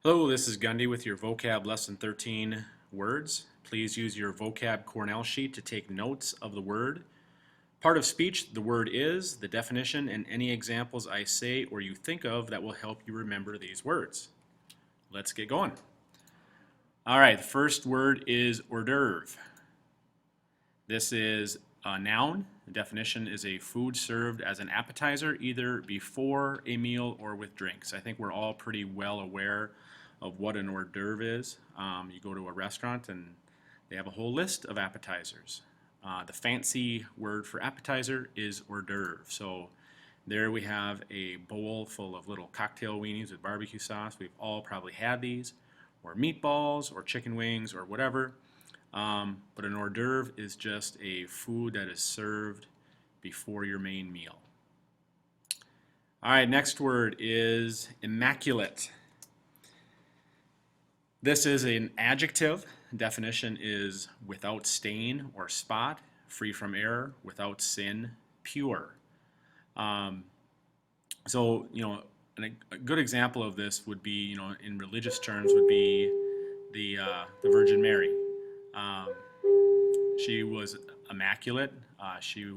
Hello, this is Gundy with your vocab lesson 13 words. Please use your vocab Cornell sheet to take notes of the word. Part of speech, the word is, the definition, and any examples I say or you think of that will help you remember these words. Let's get going. All right, the first word is hors d'oeuvre. This is a noun. The definition is a food served as an appetizer either before a meal or with drinks. I think we're all pretty well aware of what an hors d'oeuvre is. You go to a restaurant and they have a whole list of appetizers. The fancy word for appetizer is hors d'oeuvre. So there we have a bowl full of little cocktail weenies with barbecue sauce. We've all probably had these, or meatballs, or chicken wings, or whatever. But an hors d'oeuvre is just a food that is served before your main meal. All right, next word is immaculate. This is an adjective. Definition is without stain or spot, free from error, without sin, pure. So, a good example of this would be, in religious terms, would be the Virgin Mary. She was immaculate. She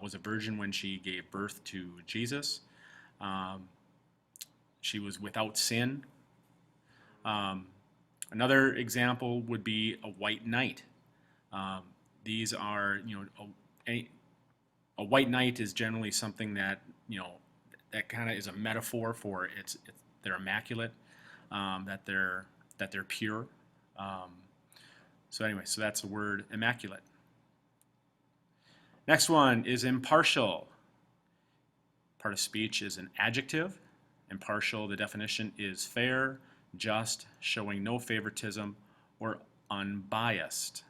was a virgin when she gave birth to Jesus. She was without sin. Another example would be a white knight. These are, a white knight is generally something that, that kind of is a metaphor for they're immaculate, that they're pure. So anyway, so that's the word immaculate. Next one is impartial. Part of speech is an adjective. Impartial, the definition is fair, just, showing no favoritism, or unbiased.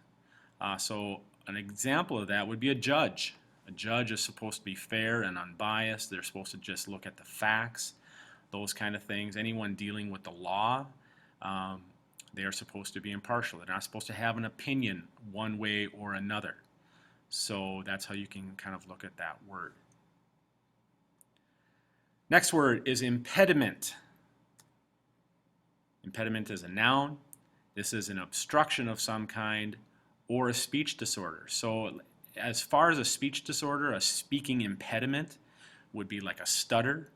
So an example of that would be a judge. A judge is supposed to be fair and unbiased. They're supposed to just look at the facts, those kind of things. Anyone dealing with the law, they are supposed to be impartial. They're not supposed to have an opinion one way or another. So that's how you can kind of look at that word. Next word is impediment. Impediment is a noun. This is an obstruction of some kind or a speech disorder. So as far as a speech disorder, a speaking impediment would be like a stutter,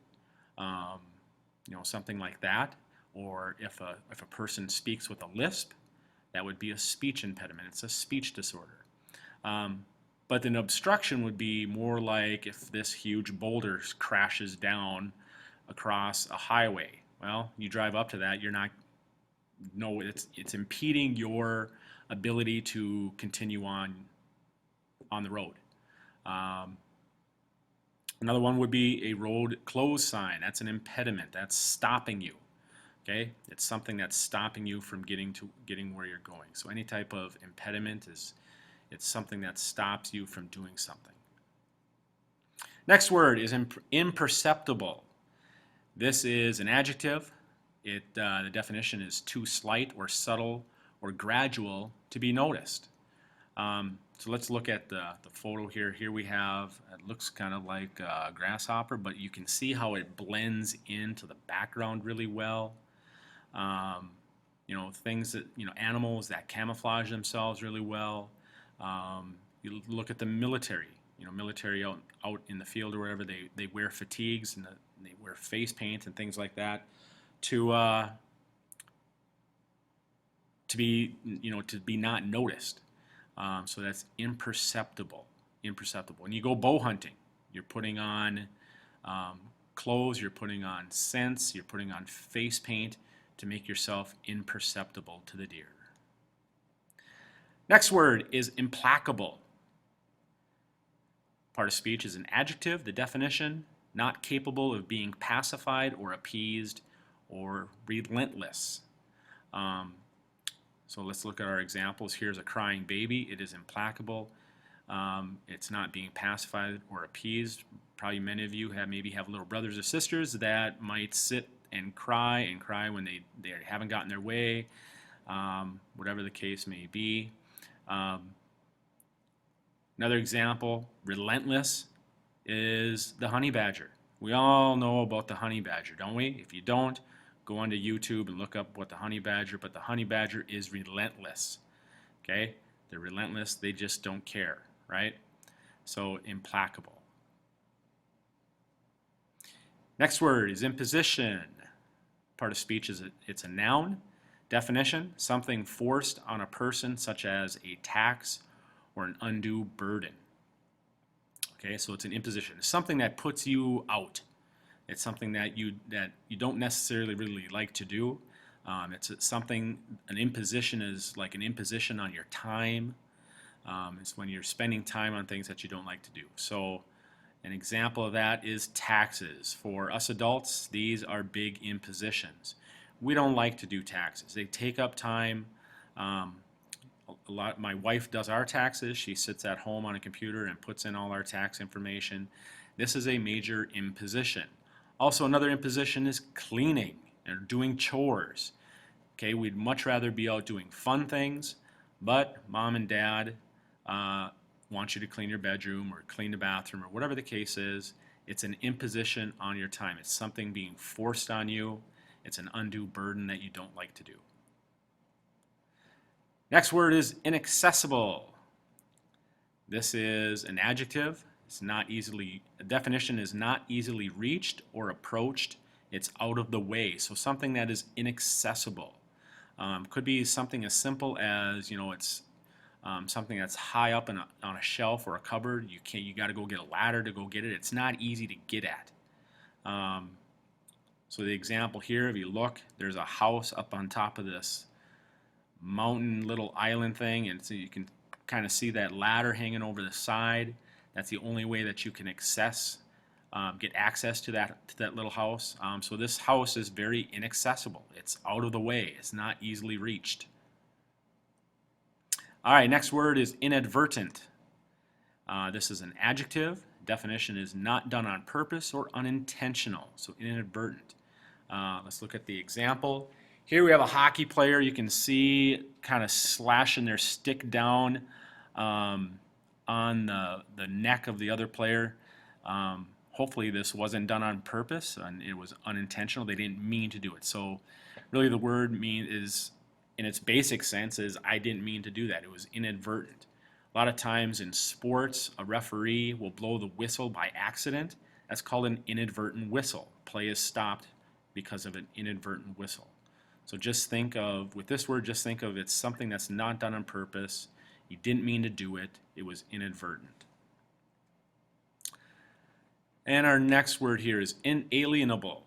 something like that. Or if a person speaks with a lisp, that would be a speech impediment. It's a speech disorder. But an obstruction would be more like if this huge boulder crashes down across a highway. Well, you drive up to that, it's impeding your ability to continue on the road. Another one would be a road closed sign. That's an impediment. That's stopping you. Okay, it's something that's stopping you from getting where you're going. So any type of impediment it's something that stops you from doing something. Next word is imperceptible. This is an adjective. The definition is too slight or subtle or gradual to be noticed. So let's look at the photo here. Here we have, it looks kind of like a grasshopper, but you can see how it blends into the background really well. Things that, animals that camouflage themselves really well. You look at the military, military out in the field or wherever, they wear fatigues and they wear face paint and things like that to be not noticed. So that's imperceptible. When you go bow hunting, you're putting on clothes, you're putting on scents, you're putting on face paint to make yourself imperceptible to the deer. Next word is implacable. Part of speech is an adjective. The definition, not capable of being pacified or appeased or relentless. So let's look at our examples. Here's a crying baby. It is implacable. It's not being pacified or appeased. Probably many of you maybe have little brothers or sisters that might sit and cry when they haven't gotten their way, whatever the case may be. Another example, relentless, is the honey badger. We all know about the honey badger, don't we? If you don't, go onto YouTube and look up what the honey badger, but the honey badger is relentless. Okay? They're relentless, they just don't care, right? So implacable. Next word is imposition. Part of speech is it's a noun. Definition, something forced on a person such as a tax or an undue burden. Okay, so it's an imposition. It's something that puts you out. It's something that you don't necessarily really like to do. It's something, an imposition is like an imposition on your time. It's when you're spending time on things that you don't like to do. So an example of that is taxes. For us adults, these are big impositions. We don't like to do taxes. They take up time. My wife does our taxes. She sits at home on a computer and puts in all our tax information. This is a major imposition. Also, another imposition is cleaning or doing chores. Okay, we'd much rather be out doing fun things, but mom and dad want you to clean your bedroom or clean the bathroom or whatever the case is. It's an imposition on your time. It's something being forced on you. It's an undue burden that you don't like to do. Next word is inaccessible. This is an adjective. It's not easily, a definition is not easily reached or approached. It's out of the way. So something that is inaccessible. Could be something as simple as, it's something that's high up on a shelf or a cupboard. You got to go get a ladder to go get it. It's not easy to get at. So the example here, if you look, there's a house up on top of this mountain little island thing, and so you can kind of see that ladder hanging over the side. That's the only way that you can get access to that little house. So this house is very inaccessible. It's out of the way. It's not easily reached. All right, next word is inadvertent. This is an adjective. Definition is not done on purpose or unintentional. So inadvertent. Let's look at the example. Here we have a hockey player. You can see kind of slashing their stick down on the neck of the other player. Hopefully this wasn't done on purpose and it was unintentional. They didn't mean to do it. So really the word is, in its basic sense, is I didn't mean to do that. It was inadvertent. A lot of times in sports, a referee will blow the whistle by accident. That's called an inadvertent whistle. Play is stopped because of an inadvertent whistle. So just think of, with this word, just think of it's something that's not done on purpose. You didn't mean to do it. It was inadvertent. And our next word here is inalienable.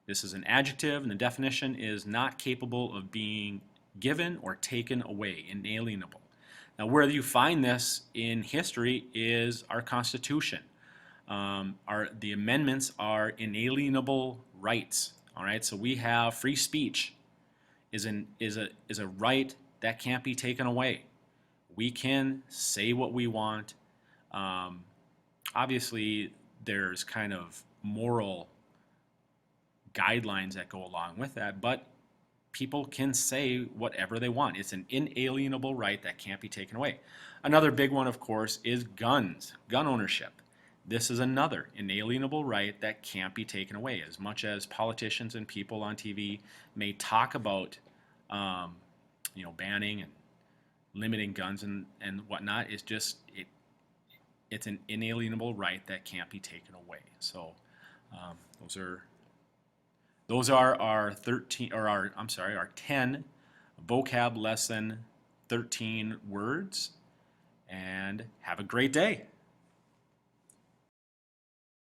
This is an adjective, and the definition is not capable of being given or taken away, inalienable. Now, where you find this in history is our Constitution. The amendments are inalienable rights. All right, so we have free speech is a right that can't be taken away. We can say what we want. Obviously, there's kind of moral guidelines that go along with that, but people can say whatever they want. It's an inalienable right that can't be taken away. Another big one, of course, is guns, gun ownership. This is another inalienable right that can't be taken away. As much as politicians and people on TV may talk about, banning and limiting guns and whatnot, it's an inalienable right that can't be taken away. So those are our 10 vocab lesson 13 words. And have a great day.